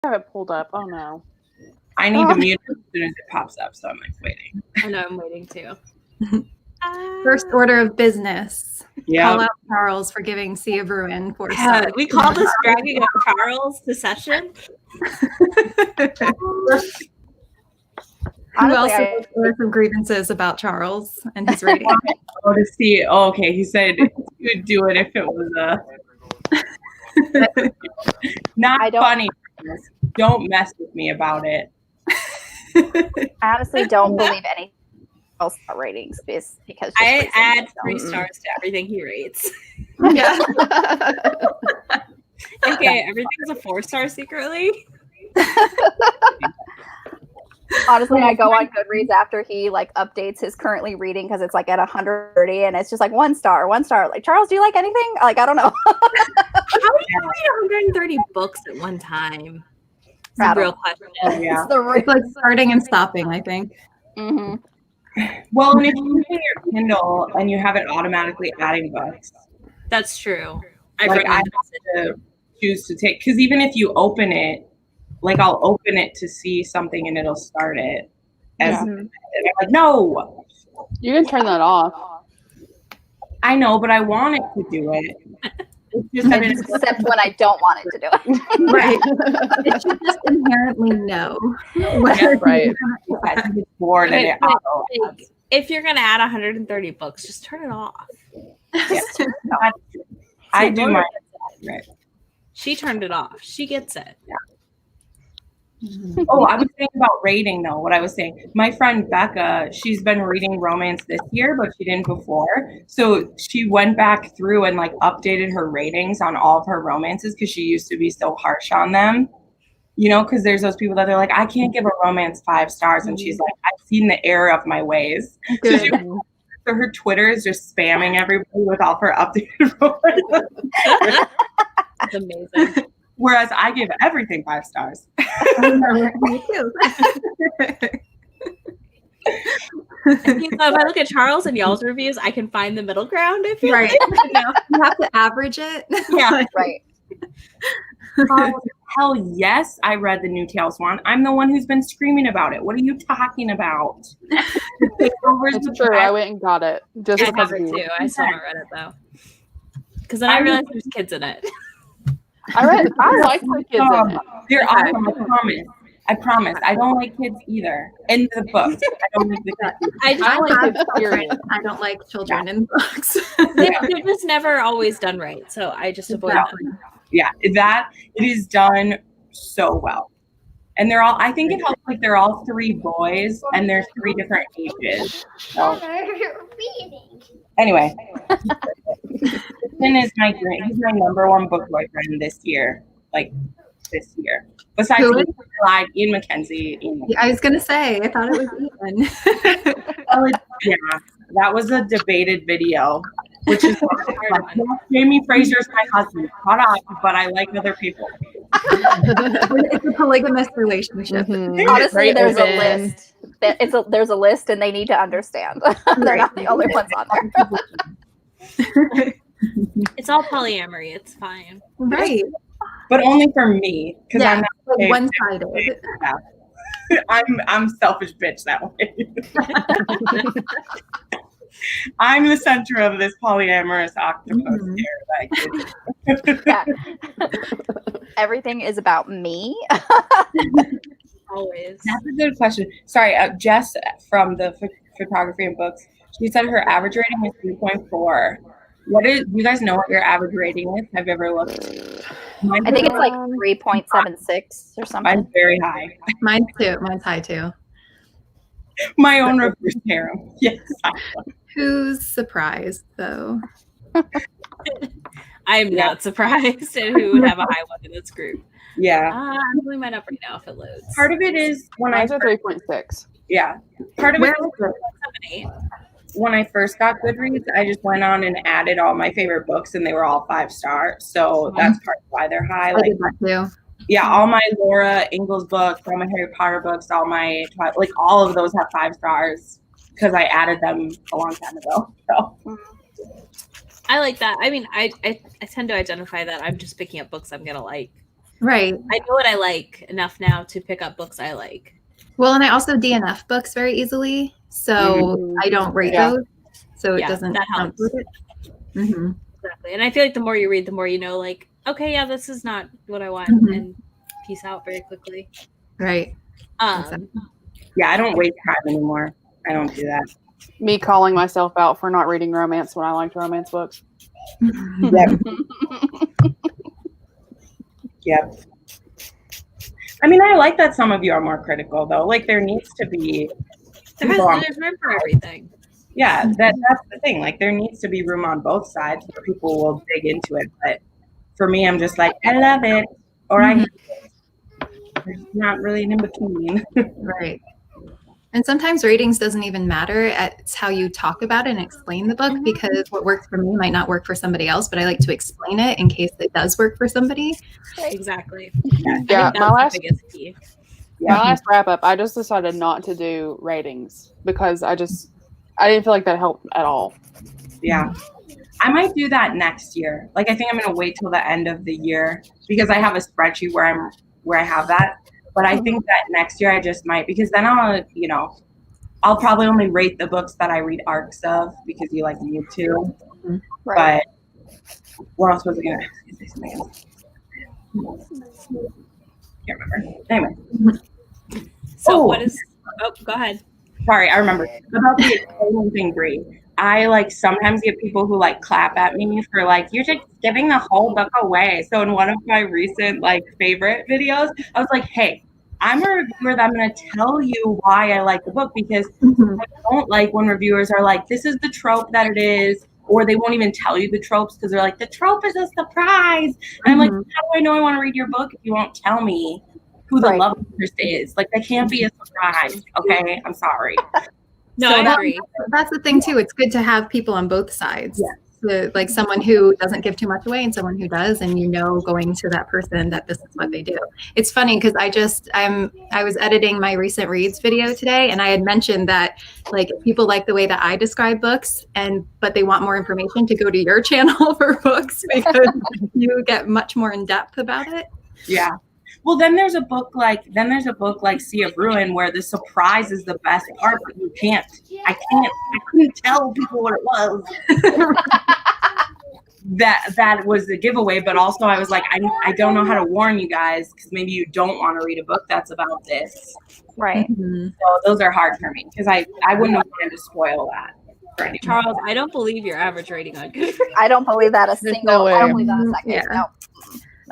have it pulled up. Oh no. I need to mute it as soon as it pops up, so I'm like waiting. I know, I'm waiting too. First order of business. Yeah. Call out Charles for giving Sea of Ruin 4 Yeah, stars. we call this dragging up Charles to session. Who else has some grievances about Charles and his rating? Oh, to see. Oh, okay. He said he would do it if it was not funny. Don't mess with me about it. I honestly don't believe anything else about ratings because I add 3 stars to everything he rates. Yeah. Okay, everything's a 4-star secretly. Honestly, I go on Goodreads after he like updates his currently reading because it's like at 130 and it's just like 1 star, 1 star. Like, Charles, do you like anything? Like, I don't know. How do you read 130 books at one time? It's a real question. Oh, yeah. It's like starting and stopping, I think. Mm-hmm. Well, and if you look at your Kindle and you have it automatically adding books, that's true. I have to choose to take, because even if you open it, like I'll open it to see something and it'll start it. And I'm like, no. You can turn that off. I know, but I want it to do it. It's just except when I don't want it to do it. Right. It should just inherently know. Right. It's bored and it if you're gonna add 130 books, just turn it off. I do my. She turned it off. She gets it. Yeah. Oh, I was saying about rating though. What I was saying, my friend Becca, she's been reading romance this year, but she didn't before. So she went back through and like updated her ratings on all of her romances because she used to be so harsh on them. You know, because there's those people that they're like, I can't give a romance 5 stars, and she's like, I've seen the error of my ways. So her Twitter is just spamming everybody with all of her updated romances. That's amazing. Whereas I give everything 5 stars. Me too. If I look at Charles and y'all's reviews, I can find the middle ground. If you right, you have to average it. Yeah, right. Hell yes, I read the new Tales one. I'm the one who's been screaming about it. What are you talking about? It's true. I went and got it just because of you. Too. I still haven't read it though, because then I realized there's kids in it. I like the kids in it. They're awesome. I promise. I don't like kids either in the books. I don't like the kids. I don't like children in books. They're just never always done right, so I just avoid them. Yeah, it is done so well. And they're all, I think it helps, like they're all 3 boys and they're 3 different ages. So. Anyway. Finn is he's my #1 book boyfriend this year. Like this year. Besides Ian Mackenzie. I was gonna say, I thought it was Ian. Yeah, that was a debated video. Which is Jamie Fraser's my husband. Shut up, but I like other people. It's a polygamous relationship. Mm-hmm. Honestly, there's a list. There's a list, and they need to understand. They're not the only ones on there. It's all polyamory. It's fine. Right. But only for me, because I'm not one-sided. Yeah. I'm selfish bitch that way. I'm the center of this polyamorous octopus here. Yeah. Everything is about me. Always. That's a good question. Sorry, Jess from the photography and books. She said her average rating is 3.4. Do you guys know what your average rating is? Have you ever looked? I think it's like 3.76 or something. Mine's very high. Mine too. Mine's high too. My own reverse harem. Yes. Who's surprised though? I'm not surprised at who would have a high one in this group. Yeah. I'm pulling mine up right now if it loads. Part of it is when I 3.6. Yeah. Part of it is when I first got Goodreads, I just went on and added all my favorite books and they were all 5 stars. So that's part of why they're high. I did that too. Yeah, all my Laura Ingalls books, all my Harry Potter books, all my all of those have 5 stars because I added them a long time ago. So I like that. I mean, I tend to identify that I'm just picking up books I'm gonna like. Right. I know what I like enough now to pick up books I like. Well, and I also DNF books very easily, so I don't rate those, so it doesn't that count helps. with it. Mm-hmm. Exactly. And I feel like the more you read, the more you know, like, okay, yeah, this is not what I want, and peace out very quickly. Right. Yeah, I don't waste time anymore. I don't do that. Me calling myself out for not reading romance when I liked romance books. Yep. Yep. I mean, I like that some of you are more critical, though. Like, there needs to be. There's room for everything. Yeah, that's the thing. Like, there needs to be room on both sides where people will dig into it. But for me, I'm just like, I love it, or I hate it. There's not really an in between. Right. And sometimes ratings doesn't even matter. It's how you talk about it and explain the book, because what works for me might not work for somebody else, but I like to explain it in case it does work for somebody. Exactly. Yeah, my last key. My last wrap up, I just decided not to do ratings because I didn't feel like that helped at all. Yeah. I might do that next year. Like, I think I'm going to wait till the end of the year because I have a spreadsheet where I have that. But I think that next year I just might, because then I'll probably only rate the books that I read arcs of because you like me too. Right. But what else was I going to say? Something else? Can't remember. Anyway. So what is? Oh, go ahead. Sorry, I remember about the explaining thing, Brie. I sometimes get people who clap at me for you're just giving the whole book away. So in one of my recent favorite videos, I was like, hey, I'm a reviewer that I'm going to tell you why I like the book, because I don't like when reviewers are like, this is the trope that it is, or they won't even tell you the tropes because they're like, the trope is a surprise. And I'm like, how do I know I want to read your book if you won't tell me who the love interest is? That can't be a surprise. Okay, I'm sorry. No, I agree. That's the thing too. It's good to have people on both sides. Yeah. Like someone who doesn't give too much away and someone who does, and going to that person that this is what they do. It's funny because I was editing my recent reads video today, and I had mentioned that if people like the way that I describe books but they want more information, to go to your channel for books because you get much more in depth about it. Yeah. Well, then there's a book like Sea of Ruin where the surprise is the best part, but I couldn't tell people what it was. that was the giveaway, but also I was like, I don't know how to warn you guys because maybe you don't want to read a book that's about this. Right. So those are hard for me because I wouldn't have wanted to spoil that for anyone. Charles, I don't believe your average rating on Goodreads. I don't believe that a single. no way. I don't believe that a second. Yeah. No.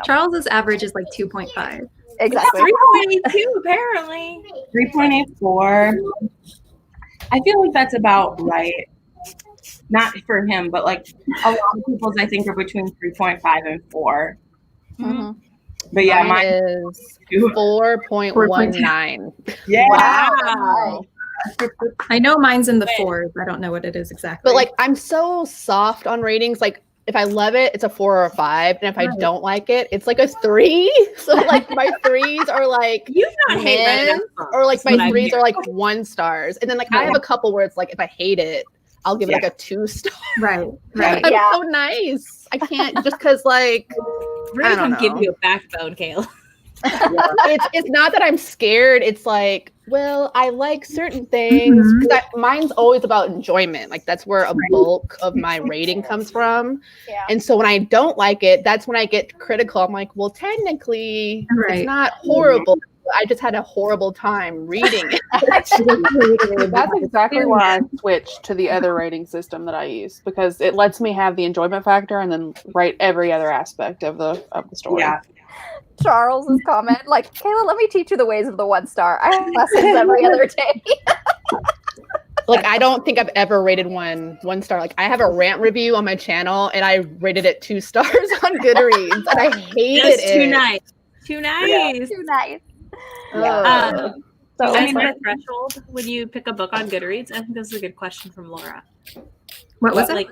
Charles's average is 2.5. Exactly. 3.82 apparently. 3.84. I feel like that's about right. Not for him, but a lot of people's I think are between 3.5 and 4. Mm-hmm. But yeah, mine is 4.19. Yeah. Wow. I know mine's in the 4s. I don't know what it is exactly. But I'm so soft on ratings. If I love it, it's a 4 or a 5, and if I don't like it, it's a 3. So my 3s are You've not hated 10, or my 3s are 1 stars, and then I have a couple where it's if I hate it, I'll give it a 2 star. Right. I'm so nice. I can't just because We're I gonna don't know. give you a backbone, Kayla. It's not that I'm scared. It's well, I like certain things because mine's always about enjoyment. That's where a bulk of my rating comes from. Yeah. And so when I don't like it, that's when I get critical. I'm like, well, technically, it's not horrible. I just had a horrible time reading it. That's exactly why I switched to the other rating system that I use, because it lets me have the enjoyment factor and then rate every other aspect of the story. Yeah. Charles's comment, Kayla, let me teach you the ways of the 1 star. I have lessons every other day. I don't think I've ever rated one star. I have a rant review on my channel and I rated it 2 stars on Goodreads, and I hated it. Too nice. Too nice. Yeah, too nice. So is there a threshold when you pick a book on Goodreads? I think this is a good question from Laura. What was it?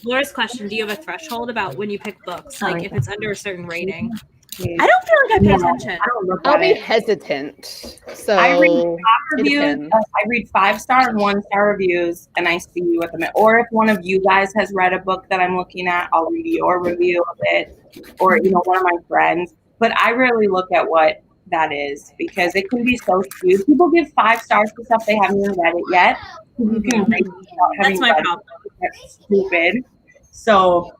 Laura's question, do you have a threshold about when you pick books? If it's under a certain rating? I don't feel like I pay attention. I'll be hesitant. So I read 5 reviews. I read 5-star and 1-star reviews, and I see what them. Or if one of you guys has read a book that I'm looking at, I'll read your review of it. Or one of my friends. but I really look at what that is because it can be so skewed. People give 5 stars to stuff they haven't even read it yet. You can rate it without having That's my read problem. it. That's stupid. So,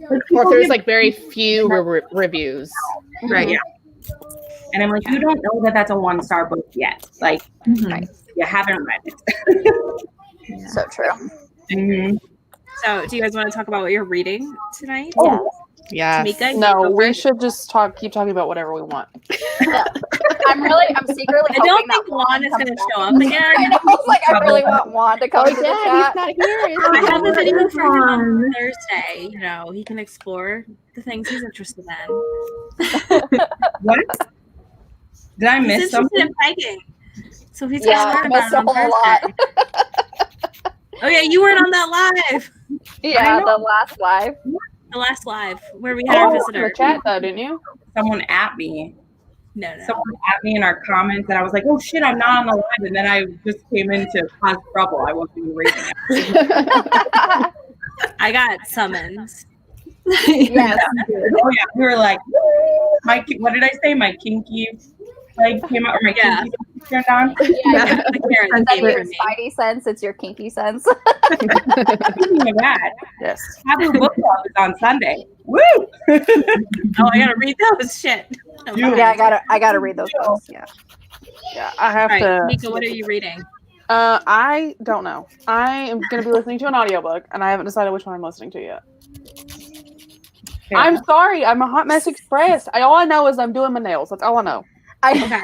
Or if there's like very few reviews. Right. Yeah. And I'm like, you don't know that that's a 1-star book yet. Like, you haven't read it. So true. Mm-hmm. So, do you guys want to talk about what you're reading tonight? Yeah. Tamika, you No, go we first. should just keep talking about whatever we want. I'm secretly I don't hoping that think Juan is comes going to back. show up again. I know. I was like, I really want Juan to come Oh to the yeah, chat. he's not here. Is I he? have the video for him on Thursday. You know, he can explore the things he's interested in. What? Did I He's miss interested something? in pegging. So he's Yeah, going to learn I missed about it a on whole lot. Thursday. Oh, yeah, you weren't on that live. Yeah, the last live. The last live where we had our In visitor. the chat, though, didn't you? Someone at me. No. Someone at me in our comments, and I was like, "Oh shit, I'm not on the live." And then I just came in to cause trouble. I wasn't even reading it. I got summons. Yes. Oh yeah, we were like, what did I say? My kinky leg came out, or my kinky turned on. Yeah. The Instead of Karen your came for me. spidey sense, it's your kinky sense. Speaking of that, Yes. Taboo Book Club is on Sunday. Woo! Oh, I gotta read those. Shit. Yeah, I gotta read those books. Yeah. Yeah, I have All right, to. Nika, what are you reading? I don't know. I am going to be listening to an audiobook, and I haven't decided which one I'm listening to yet. I'm sorry. I'm a hot mess express. All I know is I'm doing my nails. That's all I know. Okay.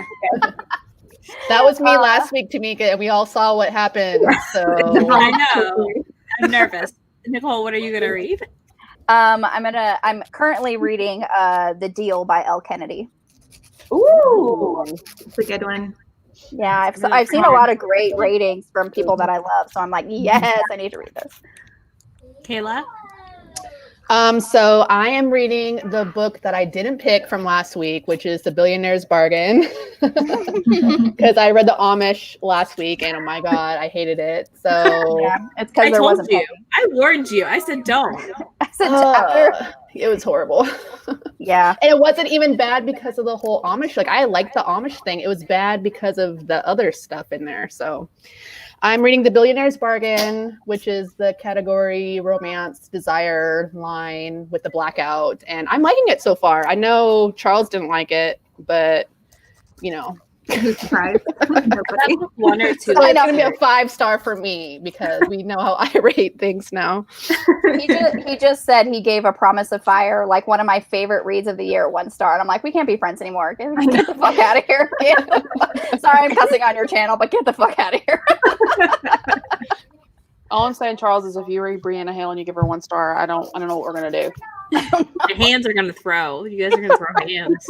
That was me last week, Tamika, and we all saw what happened. So I know. I'm nervous. Nicole, what are you gonna read? I'm currently reading The Deal by Elle Kennedy. Ooh. It's a good one. Yeah, Really I've seen a fun. lot of great ratings from people that I love, so I'm like, yes, I need to read this. Kayla? So I am reading the book that I didn't pick from last week, which is The Billionaire's Bargain. Because I read The Amish last week, and oh my god, I hated it. So Yeah, it's because I there told wasn't. you. I warned you. I said don't. I said after. it was horrible. Yeah, And it wasn't even bad because of the whole Amish. Like, I liked the Amish thing. It was bad because of the other stuff in there. So I'm reading The Billionaire's Bargain, which is the category romance desire line with the blackout. And I'm liking it so far. I know Charles didn't like it, but, you know. Surprise. Nobody. One or two. So it's going to be a 5-star for me because we know how I rate things now. he just said he gave A Promise of Fire, like one of my favorite reads of the year, 1 star. And I'm like, we can't be friends anymore. Get the fuck out of here. Sorry, I'm cussing on your channel, but get the fuck out of here. All I'm saying, Charles, is if you read Brianna Hale and you give her 1 star, I don't know what we're gonna do. The hands are gonna throw. You guys are gonna throw hands.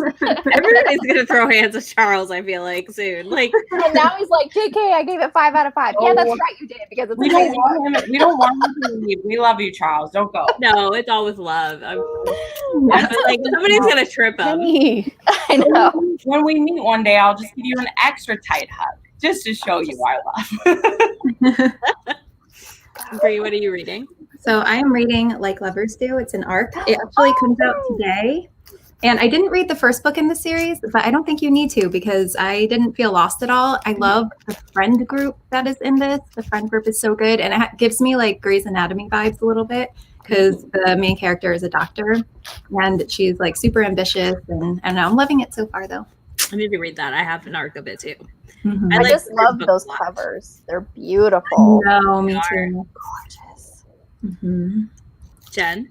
Everybody's gonna throw hands at Charles, I feel like, soon. Like, And now he's like, JK, I gave it 5 out of 5. Yeah, that's right, you did, because it's We don't amazing. want him. We don't want him to leave. We love you, Charles. Don't go. no, it's all with love. But like somebody's gonna trip him. Penny. I know. When we meet one day, I'll just give you an extra tight hug just to show you our love. Bree, what are you reading? So I am reading Like Lovers Do. It's an arc. It actually comes out today. And I didn't read the first book in the series, but I don't think you need to because I didn't feel lost at all. I love the friend group that is in this. The friend group is so good. And it gives me like Grey's Anatomy vibes a little bit because the main character is a doctor and she's like super ambitious. And I don't know, I'm loving it so far though. I need to read that. I have an arc of it too. Mhm. I like just the love book those a lot. covers. They're beautiful. No, me They too. Gorgeous. Mhm. Jen?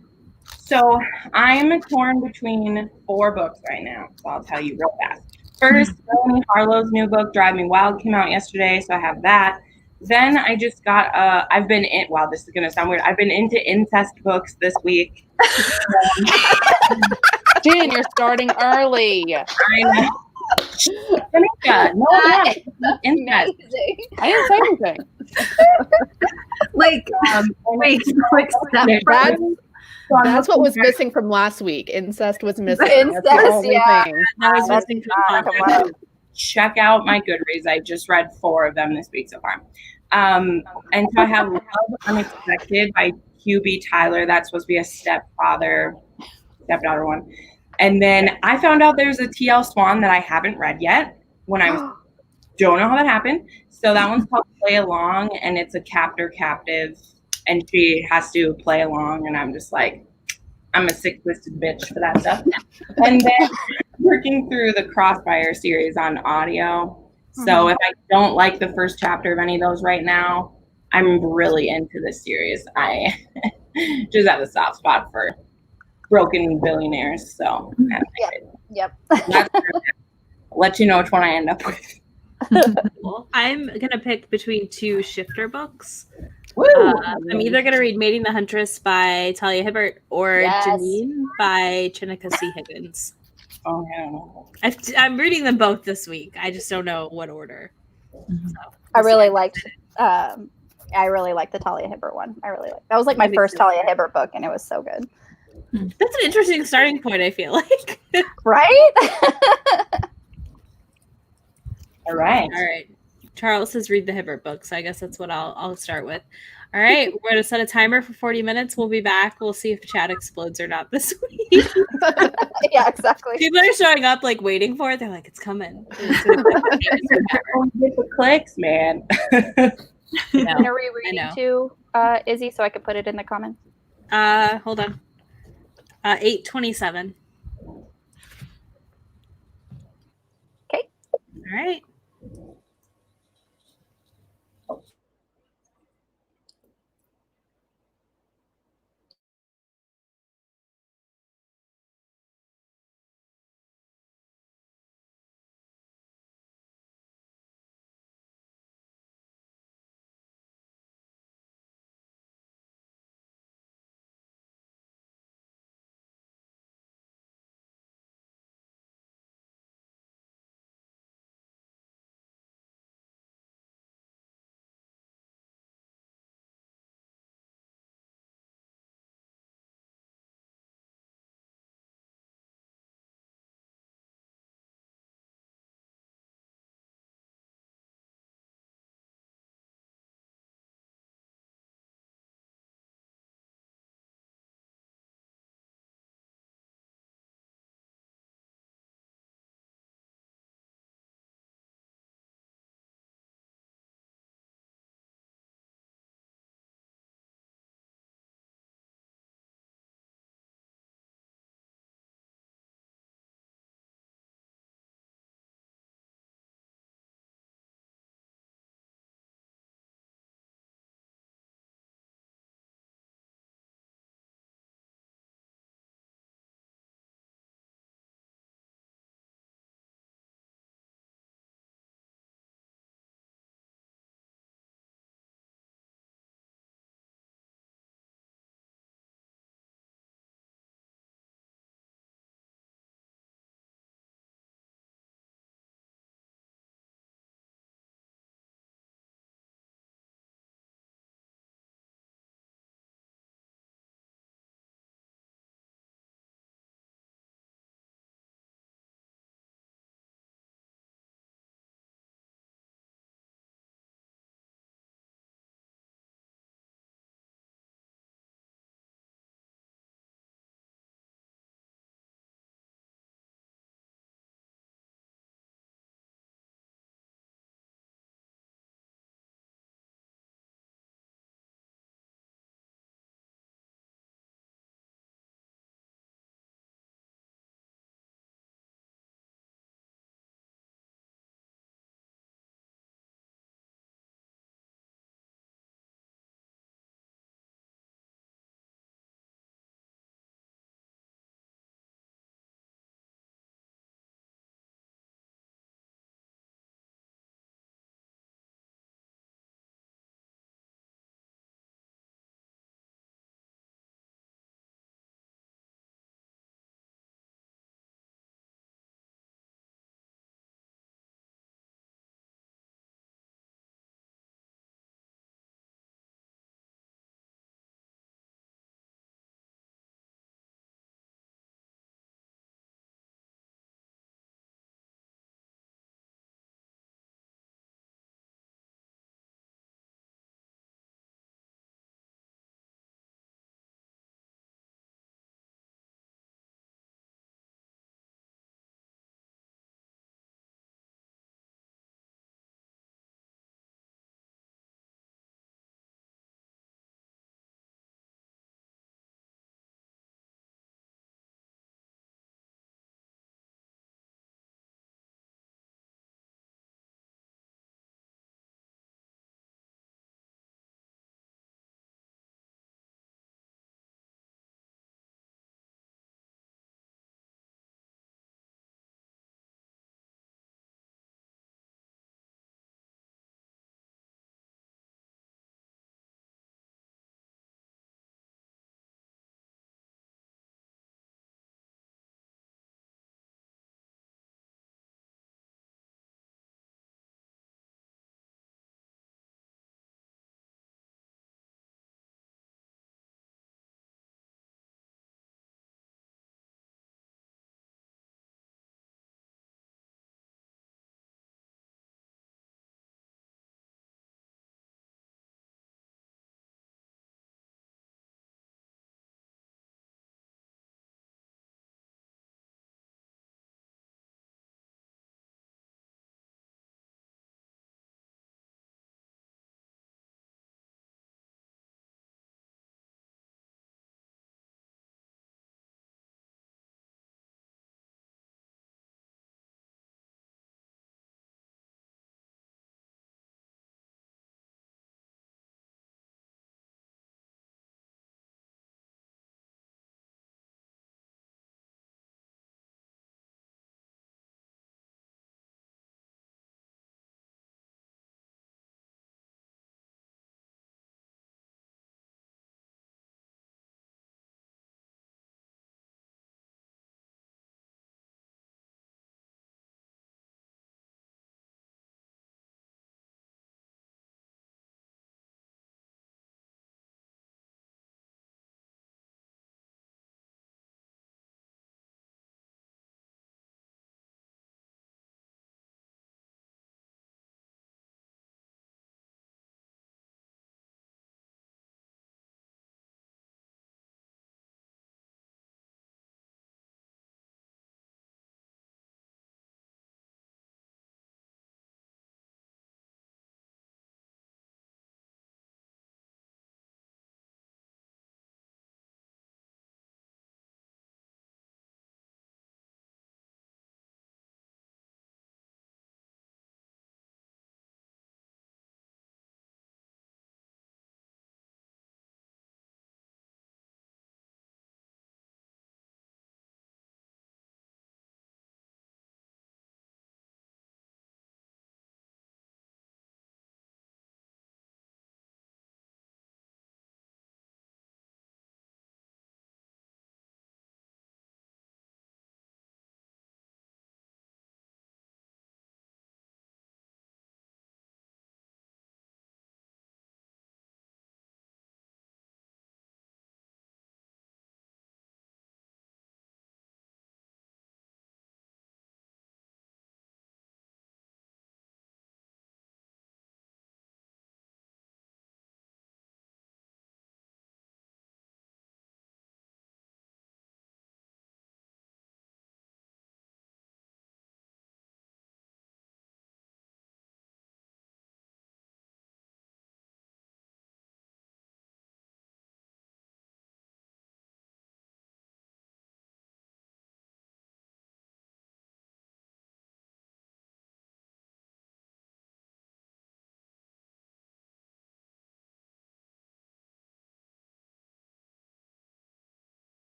So I'm torn between 4 books right now. So I'll tell you real fast. First, Melanie Harlow's new book, Drive Me Wild, came out yesterday. So I have that. Then I just got, I've been in, wow, this is going to sound weird. I've been into incest books this week. Jen, you're starting early. I know. Tanika, no, incest. Amazing. I didn't say anything. Like, wait, like step That's what was missing from last week. Incest was missing. Incest, That's the only yeah. thing. That was That's missing not from a podcast. lot. Check out my Goodreads. I just read 4 of them this week so far. And so I have Love Unexpected by QB Tyler. That's supposed to be a stepdaughter one. And then I found out there's a TL Swan that I haven't read yet when I was don't know how that happened. So that one's called Play Along, and it's a captor captive, and she has to play along, and I'm just like, I'm a sick twisted bitch for that stuff. And then working through the Crossfire series on audio. So if I don't like the first chapter of any of those right now, I'm really into this series. I just have a soft spot for broken billionaires. So Yep. I'll let you know which one I end up with. I'm gonna pick between two shifter books. Woo! I'm either gonna read Mating the Huntress by Talia Hibbert or Yes. Janine by Chinika C. Higgins. Oh, I don't know. I'm reading them both this week. I just don't know what order. So, I really liked the Talia Hibbert one. I really liked that. Was like my first Talia Hibbert book, and it was so good. That's an interesting starting point, I feel like. Right? All right. All right. Charles says read the Hibbert book, so I guess that's what I'll start with. All right, we're gonna set a timer for 40 minutes. We'll be back. We'll see if chat explodes or not this week. Yeah, exactly. People are showing up like waiting for it. They're like, it's coming. It's Get the clicks, man. Can are we reading to Izzy so I could put it in the comments? Hold on. 8:27. Okay. All right.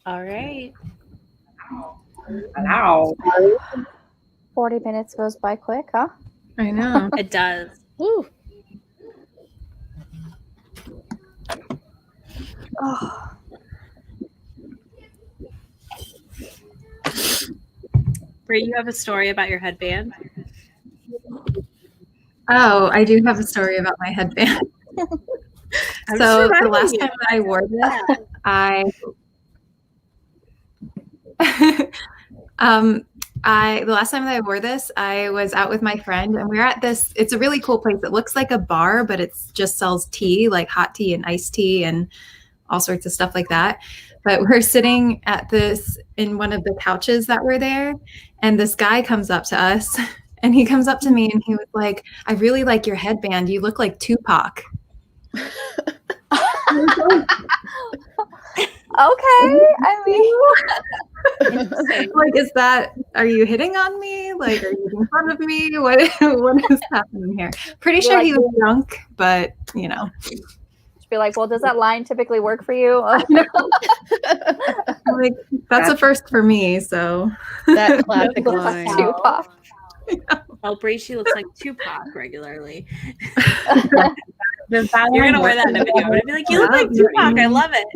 All right. Wow. 40 minutes goes by quick, huh? I know. It does. Woo. Oh, Brie, you have a story about your headband? Oh, I do have a story about my headband. I'm So just the last reminding time that I wore this, the last time that I wore this, I was out with my friend and we were at this, it's a really cool place. It looks like a bar, but it just sells tea, like hot tea and iced tea and all sorts of stuff like that. But we're sitting at this in one of the couches that were there, and this guy comes up to us and he comes up to me and he was like, I really like your headband. You look like Tupac. okay. I mean, like, are you hitting on me? Like, are you making fun of me? What is happening here? Pretty sure he was drunk, but you know. just be like, well, does that line typically work for you? Like, that's a first for me, so. That classic line. Tupac. Oh, Brie, she looks like Tupac regularly. Does that You're line gonna wear work that in a for video. I'm gonna be like, you look like Tupac. I love it.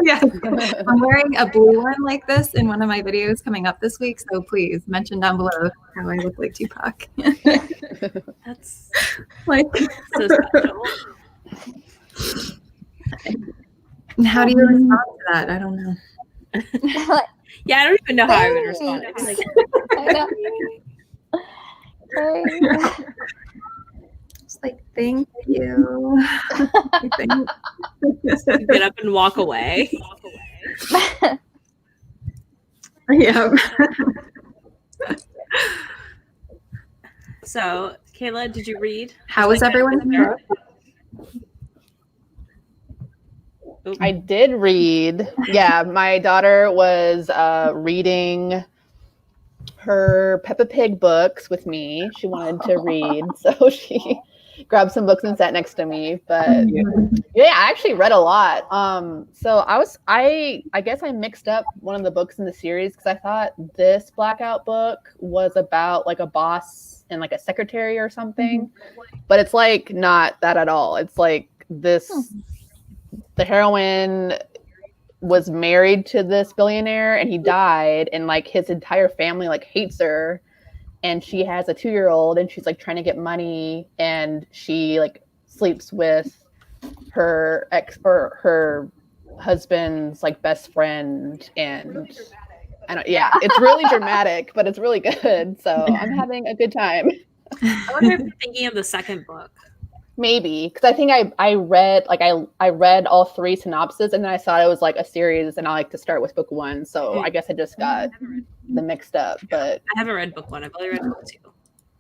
Yeah, I'm wearing a blue one like this in one of my videos coming up this week. So please mention down below how I look like Tupac. That's Like, so special. how do you respond to that? I don't know. Yeah, I don't even know how I would respond. I'd be like, I know. Okay. Just like, thank you. get up and walk away. Yeah. So, Kayla, did you read? How was everyone in Europe? I did read. Yeah, my daughter was reading her Peppa Pig books with me. She wanted to read, so she grabbed some books and sat next to me. But yeah, I actually read a lot. So I guess I mixed up one of the books in the series because I thought this Blackout book was about like a boss and like a secretary or something, but it's like not that at all. It's like this. The heroine was married to this billionaire and he died, and like his entire family like hates her, and she has a 2-year-old and she's like trying to get money, and she like sleeps with her ex or her husband's like best friend, and I don't, yeah, it's really dramatic, but it's really good. So I'm having a good time. I wonder if you're thinking of the second book. Maybe, because I think I read like I read all 3 synopses, and then I saw it was like a series, and I like to start with book 1. So I guess I just got them mixed up. But I haven't read book 1. I've only read book 2.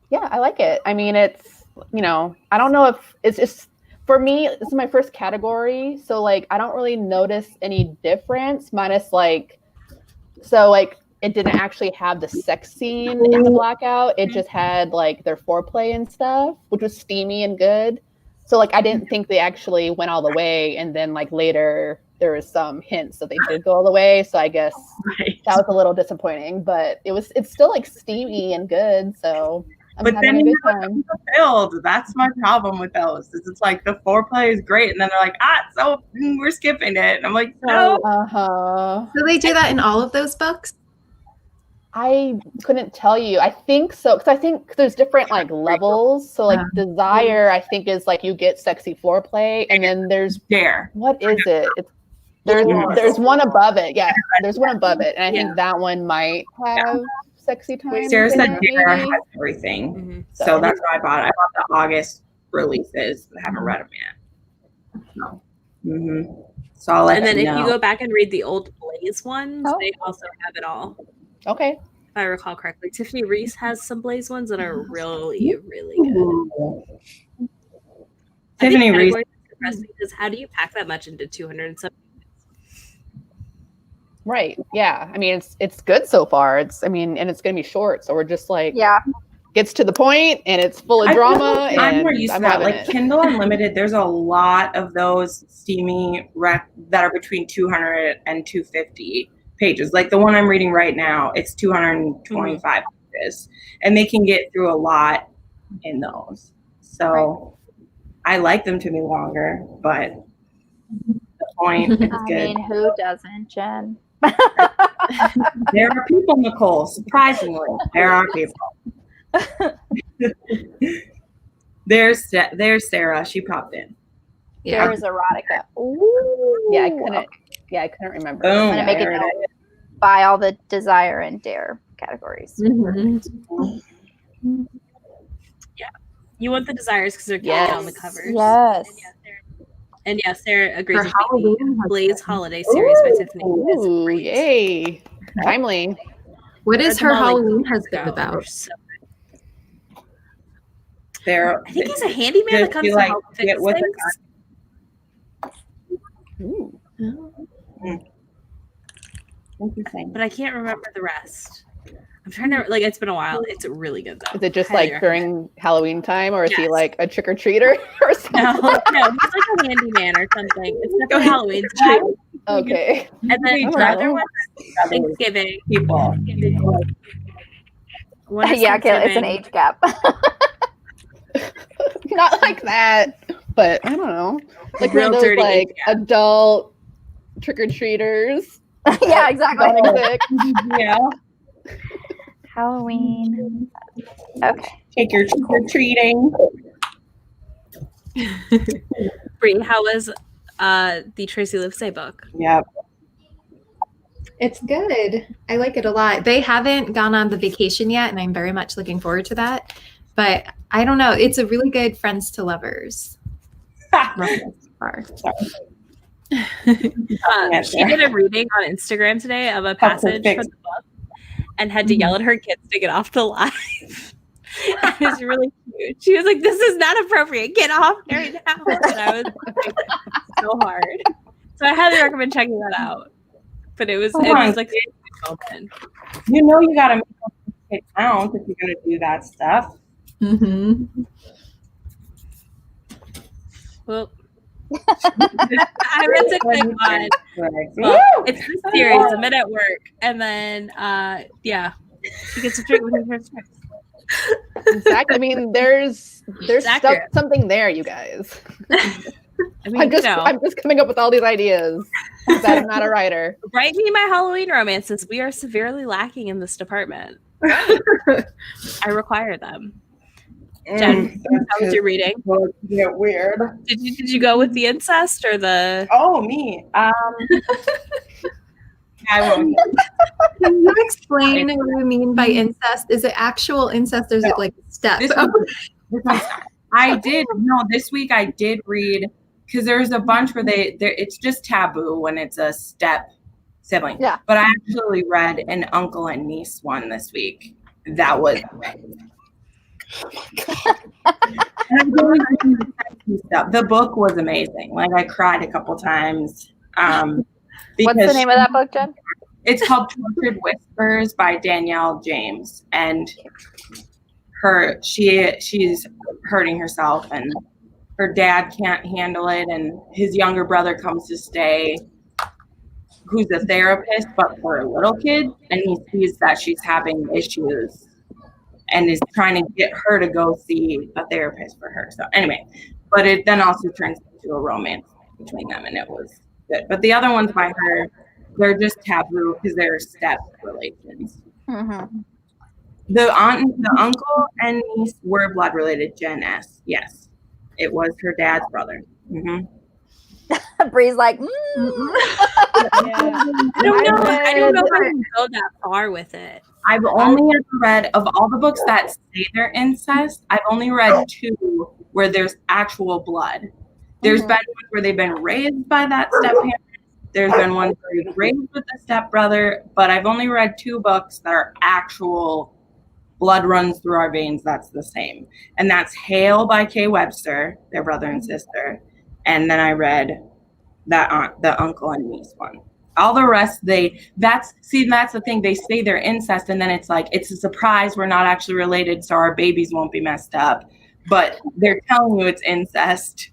Yeah, I like it. I mean, it's, you know, I don't know if it's just, for me, this is my first category, so like I don't really notice any difference, minus like, so like it didn't actually have the sex scene in the Blackout. It just had like their foreplay and stuff, which was steamy and good. So like I didn't think they actually went all the way, and then like later there was some hints that they did go all the way. So I guess that was a little disappointing, but it's still like steamy and good. So I'm having a good time. Fulfilled. That's my problem with those. It's like the foreplay is great, and then they're like, so we're skipping it. And I'm like, no. So they do that in all of those books? I couldn't tell you. I think so, because I think there's different like levels. So like Desire, I think is like you get sexy foreplay, and then there's Dare. What is it? There's one above it. Yeah, there's one above it, and I think that one might have sexy time. Sarah said Dare has everything, so that's what I bought. I bought the August releases. I haven't read them yet. So I'll let and then if know. you go back and read the old Blaze ones, they also have it all. Okay. If I recall correctly, Tiffany Reese has some Blaze ones that are really, really good. Tiffany Reese. Because how do you pack that much into 270? Right. Yeah. I mean, it's good so far. And it's going to be short. So we're just like gets to the point and it's full of drama. And I'm more used to that. Like it. Kindle Unlimited, there's a lot of those steamy that are between 200 and 250 pages. Like the one I'm reading right now, it's 225 pages, and they can get through a lot in those. So I like them to be longer, but the point is good. I mean, who doesn't, Jen? There are people, Nicole. Surprisingly, there are people. There's Sarah. She popped in. Yeah. There's erotica. Ooh. Yeah, I couldn't remember. Boom. I'm gonna make it by all the desire and dare categories. Mm-hmm. Yeah, you want the desires because they're cute on the covers. Yes. And yes, Sarah agrees Her with me. Blaze Holiday Series by Tiffany is great. Yay! Timely. What is her Halloween husband about? So There, I think he's a handyman that comes to help fix things. Ooh. Interesting. But I can't remember the rest. I'm trying to it's been a while. It's really good though. Is it just like during Halloween time, or is he like a trick or treater or something? No, he's like a handyman or something. It's definitely Halloween time. Okay. And then the other one is Thanksgiving. People. Yeah, it's an age gap. Not like that, but I don't know. Like Real those dirty like age gap. adult trick or treaters. Yeah, exactly. Yeah. Halloween. Okay. Take your trick or treating. Bree, how was the Tracy Livesay book? Yep. It's good. I like it a lot. They haven't gone on the vacation yet, and I'm very much looking forward to that. But I don't know. It's a really good friends to lovers. She did a reading on Instagram today of a passage from the book and had to yell at her kids to get off the live. It was really cute. She was like, "This is not appropriate. Get off right now." And I was like, so hard. So I highly recommend checking that out. But it was like open. You know, you gotta make it count if you're gonna do that stuff. Mm-hmm. Well, I meant to click on. Well, it's this series. I'm at work, and then she gets a drink with her first friends. Exactly. I mean, there's something there, you guys. I mean, I'm just coming up with all these ideas. That I'm not a writer. Write me my Halloween romances. We are severely lacking in this department. I require them. Jen, how was your reading? Yeah, weird. Did you go with the incest or the? Oh, me. I won't. Can you explain what you mean by incest? Is it actual incest, or is it like step? I did. No, this week I did read, because there's a bunch where it's just taboo when it's a step sibling. Yeah. But I actually read an uncle and niece one this week. That was. The book was amazing. Like, I cried a couple times. What's the name of that book, Jen? It's called Tortured Whispers by Danielle James, and she's hurting herself, and her dad can't handle it, and his younger brother comes to stay, who's a therapist, but for a little kid, and he sees that she's having issues and is trying to get her to go see a therapist for her. So anyway, but it then also turns into a romance between them, and it was good. But the other ones by her, they're just taboo because they're step relations. Mm-hmm. The uncle and niece were blood related. Jen S. Yes, it was her dad's brother. Mm-hmm. Bree's like, I don't know if I can go that far with it. I've only ever read, of all the books that say they're incest, I've only read 2 where there's actual blood. There's been ones where they've been raised by that step-parent. There's been ones where he's raised with the stepbrother, but I've only read 2 books that are actual blood runs through our veins. That's the same. And that's Hail by Kay Webster, their brother and sister. And then I read the uncle and niece one. All the rest, that's the thing. They say they're incest, and then it's like, it's a surprise. We're not actually related, so our babies won't be messed up. But they're telling you it's incest,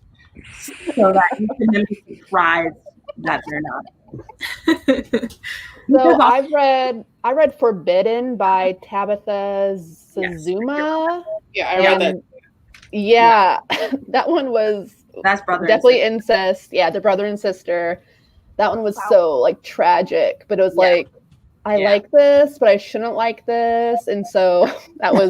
so that you can then be surprised that they're not. So I read Forbidden by Tabitha Zazuma. Yeah, I read that. Yeah, that one was definitely incest. Yeah, the brother and sister. That one was so like tragic, but it was like, I like this, but I shouldn't like this, and so that was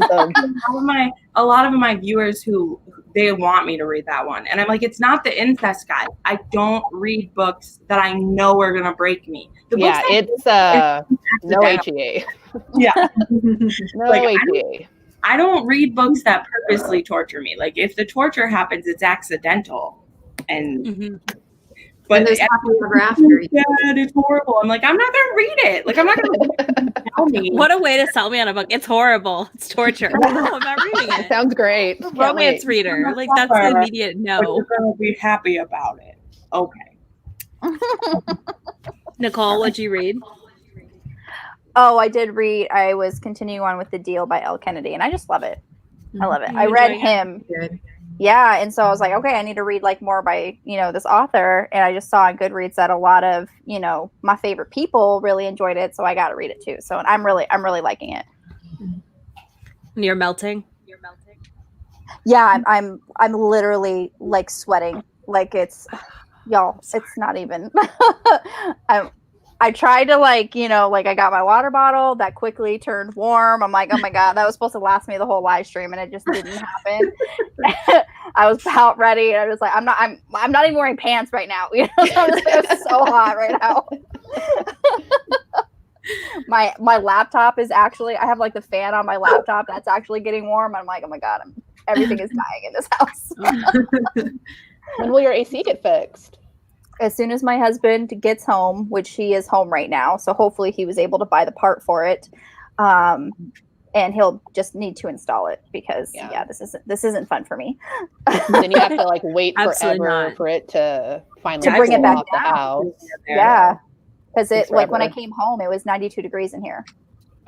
a lot of my viewers who they want me to read that one, and I'm like, it's not the incest guy. I don't read books that I know are gonna break me. It's no HEA. Yeah, no HEA. I don't read books that purposely torture me. Like if the torture happens, it's accidental, and. But there's after. It's horrible. I'm like, I'm not gonna read it. Like I'm not gonna tell me. What a way to sell me on a book. It's horrible. It's torture. No, I'm not reading it. Sounds great. Romance reader. Like that's the immediate no. But you're gonna be happy about it. Okay. Nicole, what'd you read? Oh, I did read. I was continuing on with The Deal by Elle Kennedy, and I just love it. I love it. I read him. Good. Yeah, and so I was like, okay, I need to read like more by, this author, and I just saw on Goodreads that a lot of, my favorite people really enjoyed it, so I got to read it too. So I'm really liking it. And you're melting. Yeah, I'm literally like sweating. Like it's not even. I tried to I got my water bottle that quickly turned warm. I'm like, oh my God, that was supposed to last me the whole live stream and it just didn't happen. I was about ready and I was like, I'm not even wearing pants right now. It's so hot right now. My laptop is actually, I have like the fan on my laptop that's actually getting warm. I'm like, oh my God, everything is dying in this house. When will your AC get fixed? As soon as my husband gets home, which he is home right now, so hopefully he was able to buy the part for it, and he'll just need to install it because this isn't fun for me. Then you have to wait forever for it to finally bring it back off the house. Yeah, because when I came home, it was 92 degrees in here.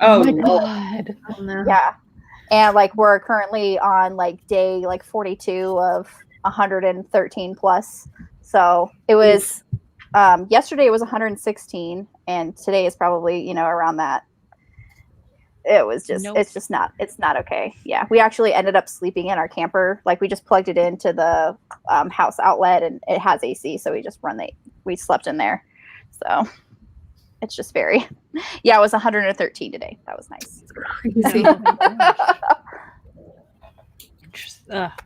Oh my God! Yeah, and we're currently on day 42 of 113 plus. So it was, yesterday it was 116 and today is probably, around that. It was just, it's not okay. Yeah. We actually ended up sleeping in our camper. We just plugged it into the house outlet and it has AC. So we slept in there. So it's just it was 113 today. That was nice. Crazy.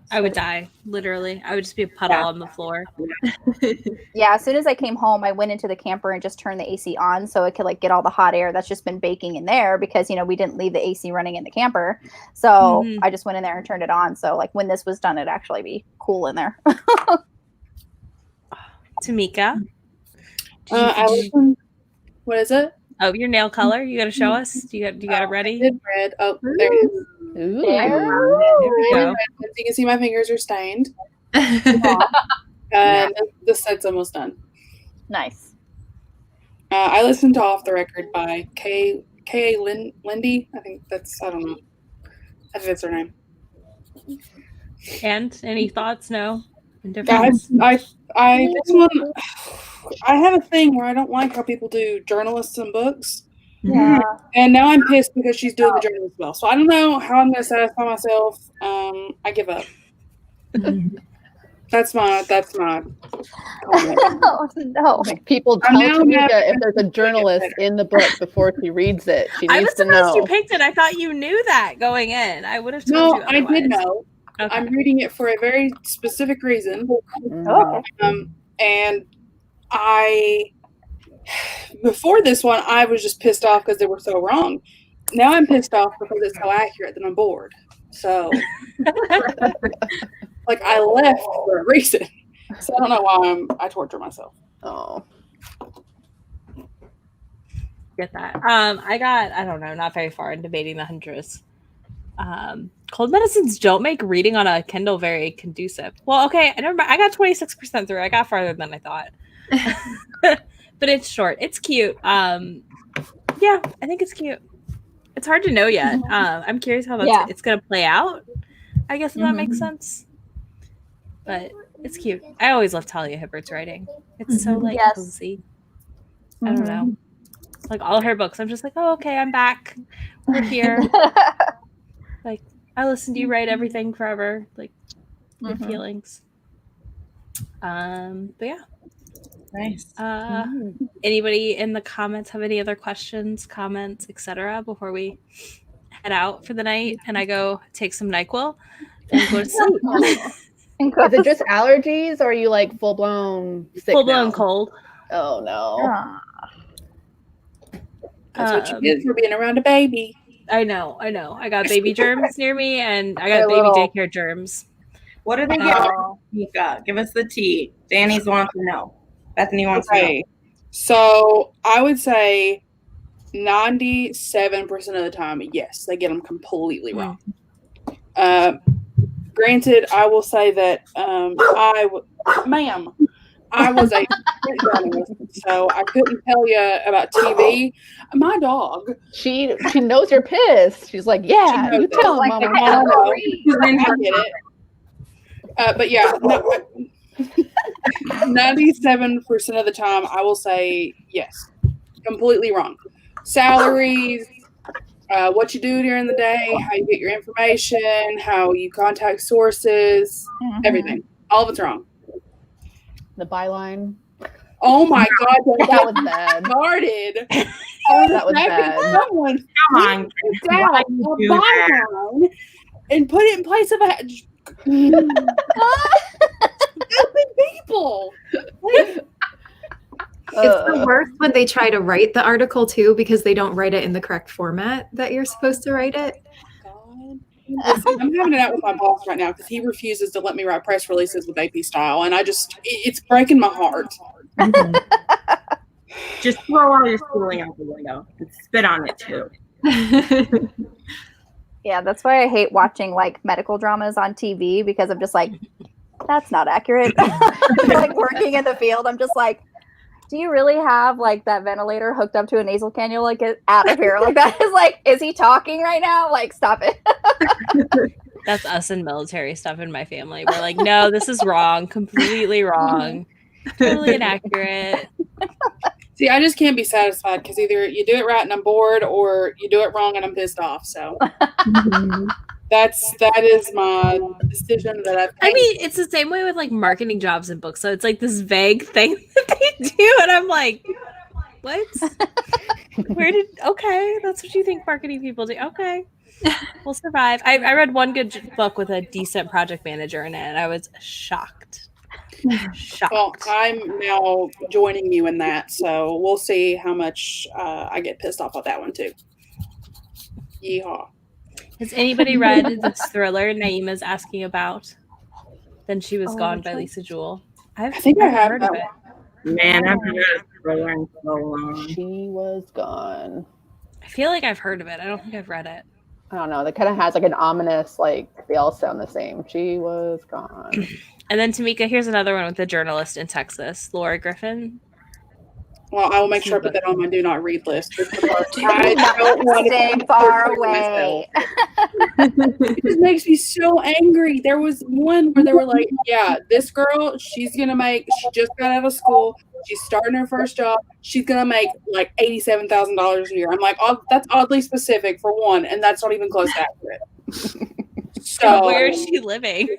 I would die, literally. I would just be a puddle on the floor. Yeah, as soon as I came home, I went into the camper and just turned the AC on so it could get all the hot air that's just been baking in there because, we didn't leave the AC running in the camper. So I just went in there and turned it on. So when this was done, it'd actually be cool in there. Tamika? What is it? Oh, your nail color. You got to show us. Do you got it ready? I did red. Oh, there it is. Ooh. There we go. You can see my fingers are stained. And the set's almost done. Nice. I listened to Off the Record by K.A. Lindy. I don't know. I think that's her name. And any thoughts? No? Guys, this one, I have a thing where I don't like how people do journalists and books. Yeah. And now I'm pissed because she's doing the journalist well. So I don't know how I'm going to satisfy myself. I give up. That's my. Oh, no. People tell Tamika if there's a journalist in the book before she reads it. She needs to know. I was surprised you picked it. I thought you knew that going in. I would have told you otherwise. I did know. Okay. I'm reading it for a very specific reason. Oh. And before this one, I was just pissed off because they were so wrong. Now I'm pissed off because it's so accurate that I'm bored. So, I left for a reason. So I don't know why I torture myself. Oh. Get that. I got, I don't know, not very far in debating the Huntress. Cold medicines don't make reading on a Kindle very conducive. Well, okay, I got 26% through. I got farther than I thought. but it's short. It's cute. Yeah, I think it's cute. It's hard to know yet. I'm curious how it's going to play out. I guess if that makes sense. But it's cute. I always love Talia Hibbert's writing. It's so like cozy. I don't know. Like all her books, I'm just like, oh, okay, I'm back. We're here. Like I listened to you write everything forever. Like your feelings. But yeah. Nice. Anybody in the comments have any other questions, comments, etc. before we head out for the night and I go take some NyQuil and go to sleep? Is it just allergies or are you like full blown sick? Full blown cold. Oh no. That's what you get for being around a baby. I know. I got baby germs near me and I got baby daycare germs. What are they getting? Mika, give us the tea. Danny's wants to know. Bethany wants to know. So I would say 97% of the time, yes, they get them completely wrong. Granted, I will say that I was a journalist, so I couldn't tell you about TV. My dog, she knows you're pissed. She's like, yeah, you tell him, Mama. I get it. But yeah, 97% of the time, I will say yes, completely wrong. Salaries, what you do during the day, how you get your information, how you contact sources, everything. All of it's wrong. The byline. Oh my God, that was bad. Started. That was bad. Someone down a byline and put it in place of a stupid people. It's the worst when they try to write the article too because they don't write it in the correct format that you're supposed to write it. I'm having it out with my boss right now because he refuses to let me write press releases with AP style, and it's breaking my heart. Just throw all your schooling out the window and spit on it too. Yeah, that's why I hate watching like medical dramas on TV because I'm just like, that's not accurate. Like working in the field, I'm just like, do you really have like that ventilator hooked up to a nasal cannula? Like, get out of here. Like, that is like, is he talking right now? Like, stop it. That's us in military stuff in my family. We're like, no, this is wrong. Completely wrong. Totally inaccurate. See, I just can't be satisfied because either you do it right and I'm bored or you do it wrong and I'm pissed off. So that is my decision that I've taken. I mean, it's the same way with like marketing jobs and books. So it's like this vague thing that they do. And I'm like, what? Okay, that's what you think marketing people do. Okay, we'll survive. I read one good book with a decent project manager in it and I was shocked. Well, I'm now joining you in that, so we'll see how much I get pissed off at that one too. Yeehaw. Has anybody read this thriller Naima's asking about? Then She Was Gone by Lisa Jewell. I think I have heard of it. Man, I've read a thriller in so long. She Was Gone. I feel like I've heard of it. I don't think I've read it. I don't know. That kind of has like an ominous, like they all sound the same. She was gone. And then Tamika, here's another one with a journalist in Texas, Laura Griffin. Well, I will make sure I put that on my do not read list. I don't want to stay far away. It just makes me so angry. There was one where they were like, yeah, this girl, she just got out of school. She's starting her first job. She's going to make like $87,000 a year. I'm like, oh, that's oddly specific for one, and that's not even close to accurate. So, where is she living?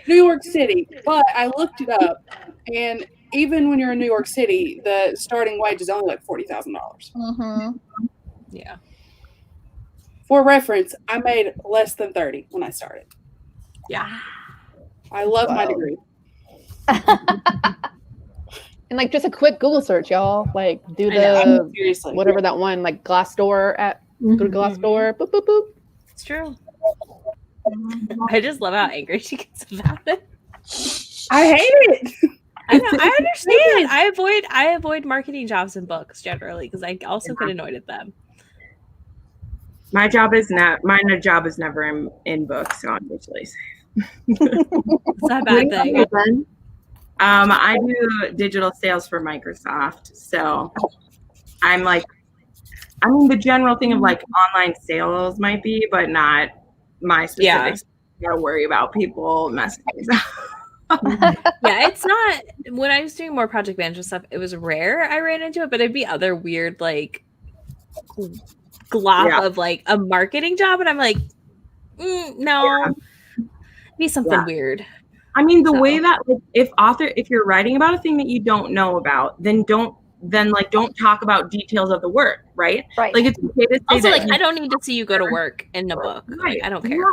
New York City. But I looked it up, and even when you're in New York City, the starting wage is only like $40,000. Mm-hmm. Yeah. For reference, I made less than 30 when I started. Yeah. I love my degree. And like just a quick Google search, y'all. Like do seriously, whatever that one, like Glassdoor at go to Glassdoor. Boop boop boop. It's true. I just love how angry she gets about it. I hate it. I know, I understand. I avoid marketing jobs and books generally because I also get annoyed at them. My job is never in books, so I'm usually safe. It's not a bad thing. I do digital sales for Microsoft. So I'm like, I mean, the general thing of like online sales might be, but not my specifics. You gotta worry about people messing things up. Yeah, it's not. When I was doing more project management stuff, it was rare I ran into it, but it'd be other weird like glop of like a marketing job, and I'm like, no, be something weird. I mean, the way that like, if you're writing about a thing that you don't know about, then don't talk about details of the work, right? Right. Like it's okay to say also that like I don't need to see you go to work in the book. Like I don't care.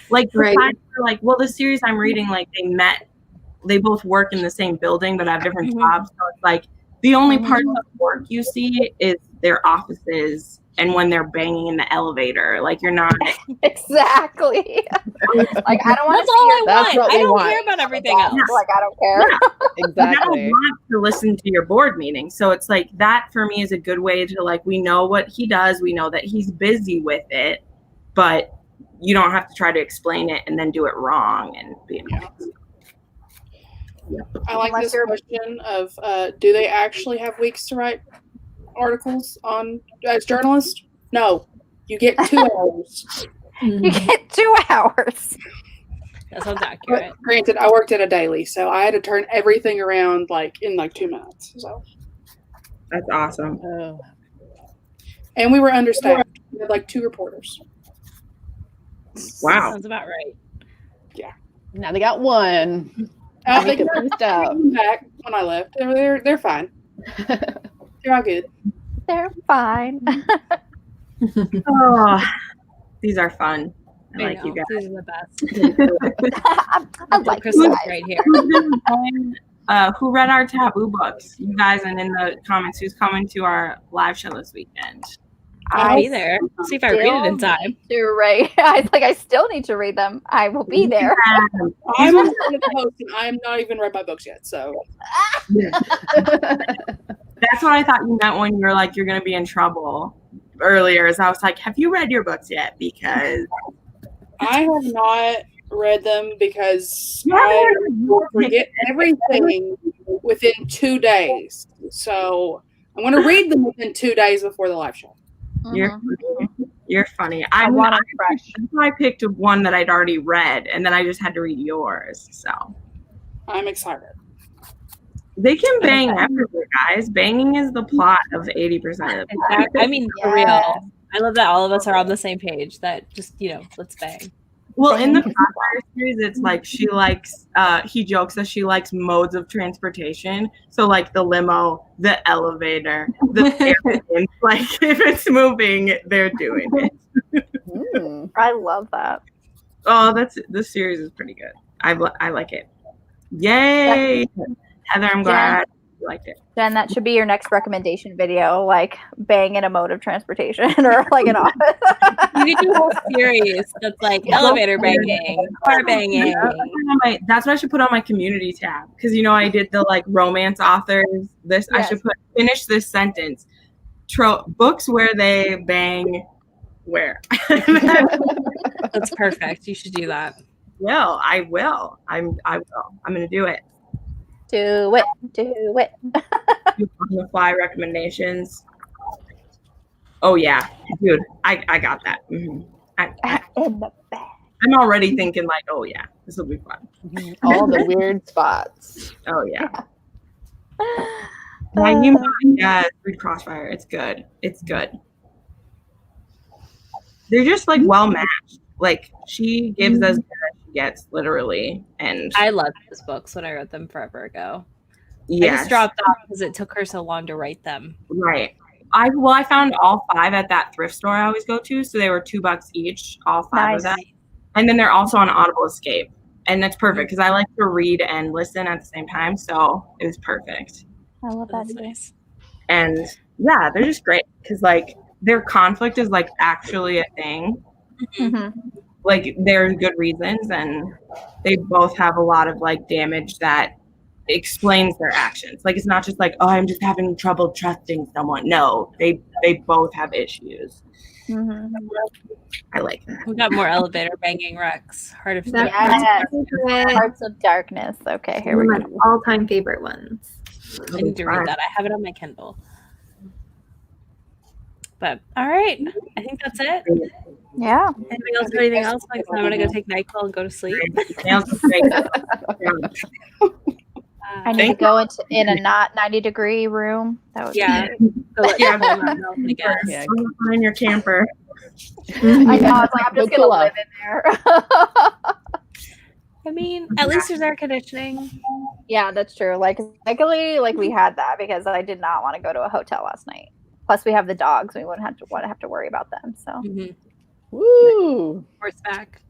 Like the fact you're like, well, the series I'm reading, like they both work in the same building but have different jobs. So it's like the only part of work you see is their offices and when they're banging in the elevator. Like you're not exactly. Like I don't want to see I don't care about everything else. Like I don't care. Exactly. I don't want to listen to your board meeting. So it's like that for me is a good way to like, we know what he does. We know that he's busy with it, but you don't have to try to explain it and then do it wrong and be annoying. I like this question of, do they actually have weeks to write articles on as journalists? No, you get 2 hours. You get 2 hours. That sounds accurate. But granted, I worked at a daily, so I had to turn everything around like in like 2 minutes. So that's awesome. And we were understaffed. We had like 2 reporters. Wow, sounds about right. Yeah. Now they got 1. They came back when I left. They're fine. They're all good. They're fine. Oh, these are fun. I like you guys. These are the best. I like Crystal right here. Who read our taboo books? You guys, and in the comments, who's coming to our live show this weekend? I'll be there. See if I read it in time. You're right. I still need to read them. I will be there. I'm on the post, and I am not even read my books yet. So that's what I thought you meant when you were like, you're going to be in trouble earlier. Is I was like, have you read your books yet? Because I have not read them because I will forget everything within 2 days. So I'm going to read them within 2 days before the live show. You're funny. I picked one that I'd already read, and then I just had to read yours. So I'm excited. They can bang everywhere, guys. Banging is the plot of 80% of the book. I mean, for real. I love that all of us are on the same page. That just let's bang. Well, in the Crossfire series, it's like she likes, he jokes that she likes modes of transportation. So like the limo, the elevator, the airplane, like if it's moving, they're doing it. I love that. Oh, this series is pretty good. I like it. Yay. Yeah. Heather, I'm glad you liked it. Jen, that should be your next recommendation video, like bang in a mode of transportation or like an office. You could do a whole series that's like elevator banging, car banging. That's what I should put on my community tab. Because I did the like romance authors. Yes. I should finish this sentence. Books where they bang where. That's perfect. You should do that. Well, I will. I will. I'm gonna do it. Do it. On the fly recommendations. Oh yeah, dude, I got that. Mm-hmm. In the bag. I'm already thinking like, oh yeah, this will be fun. All the weird spots. Oh yeah. Read Crossfire. It's good. It's good. They're just like well matched. Like she gives as good as she gets, literally. And I loved those books when I wrote them forever ago. Yes. I just dropped off because it took her so long to write them. Right. I found all 5 at that thrift store I always go to, so they were $2 each, all 5 of them. And then they're also on Audible Escape, and that's perfect because I like to read and listen at the same time, so it was perfect. I love that. That's nice. And yeah, they're just great because like their conflict is like actually a thing. Mm-hmm. Like there's good reasons, and they both have a lot of like damage that explains their actions. Like it's not just like, oh, I'm just having trouble trusting someone. No, they both have issues. I like that. We got more elevator banging, Rex. Heart of Stone. Yes. Hearts of Darkness. Okay, here we One go. of my all-time favorite ones. I need to read that. I have it on my Kindle. But all right, I think that's it. Yeah. Anything else? Anything else? Like, I'm gonna go take NyQuil and go to sleep. I need to go in a not 90-degree room. That would be I guess. In your camper. know. It's like I'm just gonna live in there. I mean, at least there's air conditioning. Yeah, that's true. Luckily, we had that because I did not want to go to a hotel last night. Plus, we have the dogs. We wouldn't have to worry about them. So, woo, horseback.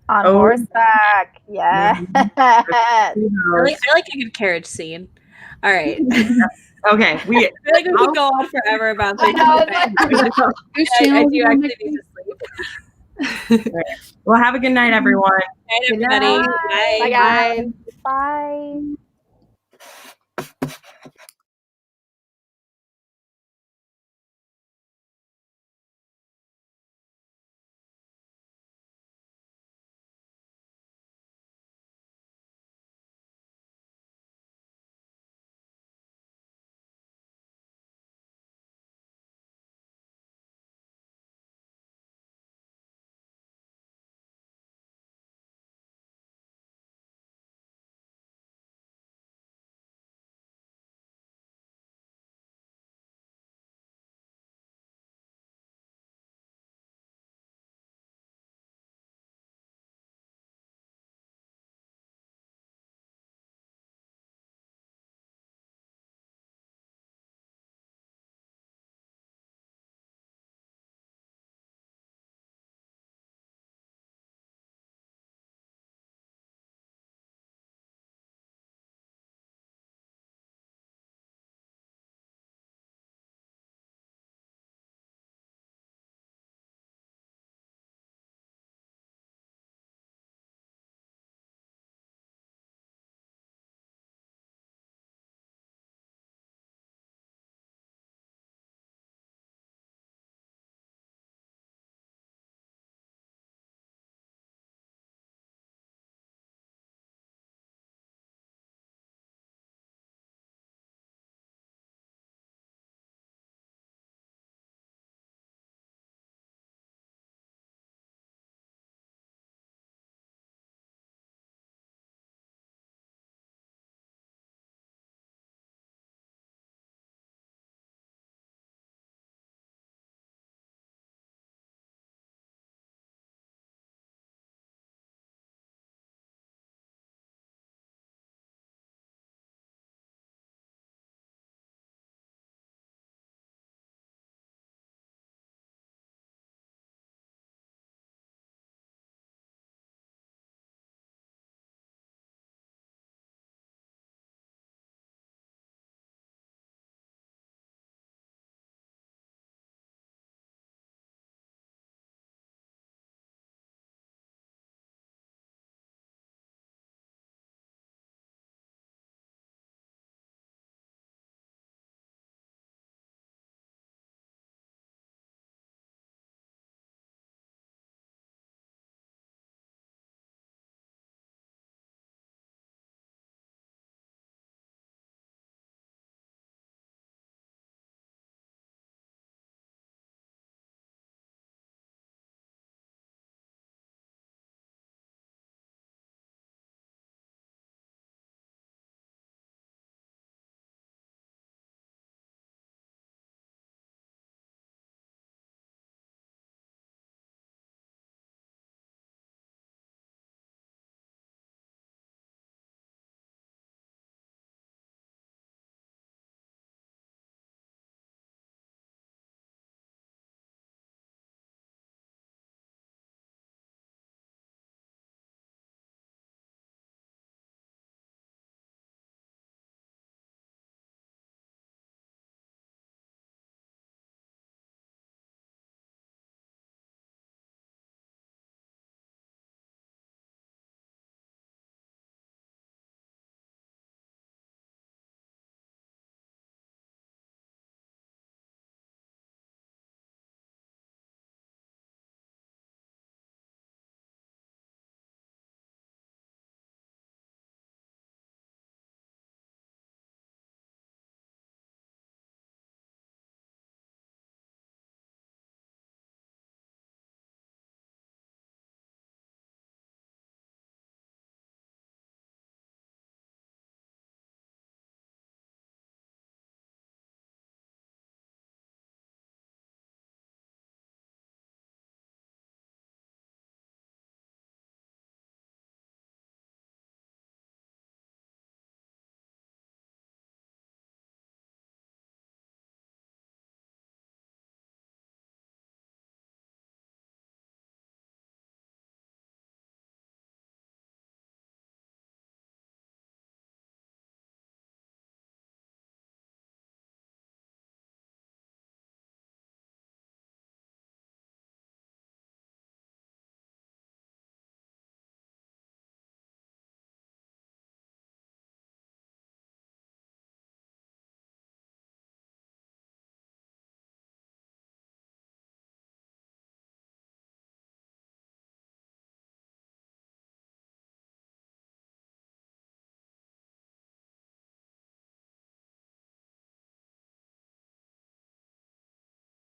On horseback, yeah. I like a good carriage scene. All right. Okay, I feel like we could go on forever about this. I do actually need to sleep. Well, have a good night, everyone. Good night, everybody. Bye, guys. Bye.